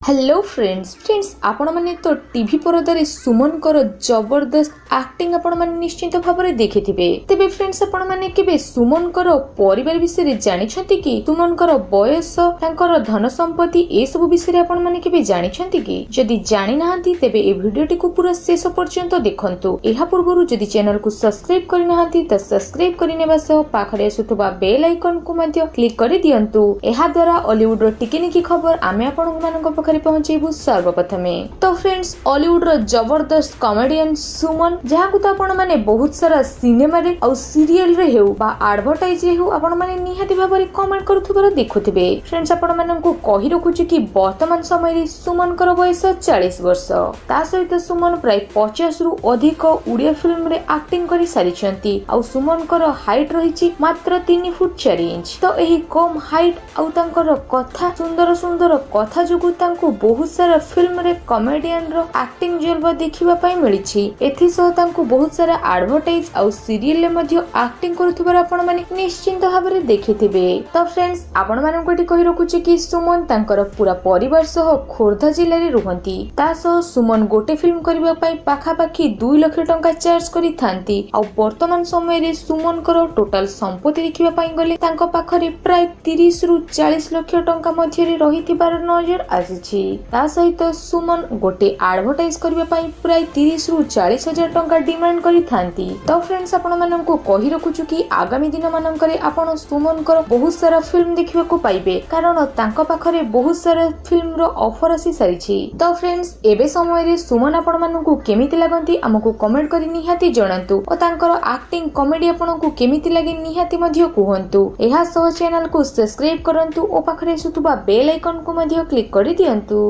Hello friends आपण माने तो टीवी परदारे सुमन कर जबरदस्त एक्टिंग आपण माने निश्चित भाव में देखिथिबे। तेबे फ्रेंड्स आपण माने केबे सुमन कर परिवार विषय रे जानिछंती कि सुमन कर बयस तांकर धन संपत्ति ए सब विषय आपण माने केबे जानिछंती कि जदि जानि नाहंती तेबे ए वीडियोटी को पूरा शेष पर्यंत देखंतु। एहा पूर्वरु जदि चैनल को सब्सक्राइब करि नाहंती त सब्सक्राइब करि नेबा सह पाखरे आसुथबा बेल आइकन को मध्ये क्लिक करि दियंतु। एहा द्वारा हॉलीवुड रो टिकिनिकी खबर आमे आपण मानक पखरे पहुंचेबू सर्वप्रथमे। तो फ्रेंड्स हॉलीवुड रो जबरदस्त कॉमेडियन सुमन जहा को तो आपण माने बहुत सारा सिनेमा रे और सीरियल रे हेउ बा एडवर्टाइज रे हेउ आपण माने निहाती भाबरे कमेंट करूथबार देखुथिबे। फ्रेंड्स आपण माननकु कहि रखुची कि वर्तमान समय रे सुमन कर बयस 40 वर्ष। ता सहित सुमन प्राय 50 रु अधिक उड़िया फिल्म रे एक्टिंग करि सारिछंती और सुमन कर हाइट रहिची मात्र 3 फुट 4 इंच। तो एही कम हाइट और तांकर कथा सुंदर सुंदर कथा जुगु तांको बहुत सारा फिल्म रे कॉमेडियन रो एक्टिंग जलवा देखिबा पई मिलिछि। एथि सह तांको बहुत सारा एडवर्टाइज और सीरियल ले मध्ये एक्टिंग करूथबार आपण माने निश्चित भाबरे देखिथिबे। तो फ्रेंड्स आपण मानन कोठी कहि रखुछि कि सुमन तांकर पूरा परिवार सह खोर्धा जिल्ला रे रहंती। ता सह सुमन गोटे फिल्म करिबा पई पाखा पाखी 2 लाख टंका चार्ज करि थांती और वर्तमान समय रे सुमन कर टोटल संपत्ति देखिबा पई गले तांको पाखरे प्राय 30 रु 40 लाख टंका मध्ये रे रहिथिबार नजर आसीछि। ता सहित सुमन गोटे एडवर्टाइज करिबा पई प्राय 30 रु 40 हजार टंका डिमांड करि थांती। तो फ्रेंड्स आपण माननकु कहि रखुछु कि आगामी दिन माननकरे आपण सुमन कर बहुत सारा फिल्म देखिबा को पाइबे कारण तांको पाखरे बहुत सारा फिल्म रो ऑफर आसी सारिछि। तो फ्रेंड्स एबे समय रे सुमन आपण माननकु केमिति लागंती हमकु कमेंट करि निहाती जणांतु और तांकर एक्टिंग कॉमेडी आपनकु केमिति लागि निहाती मध्ये कुहंतु। एहा सह चैनल को सब्सक्राइब करंतु ओ पाखरे सुतुबा बेल आइकन को मध्ये क्लिक करि दियंतु।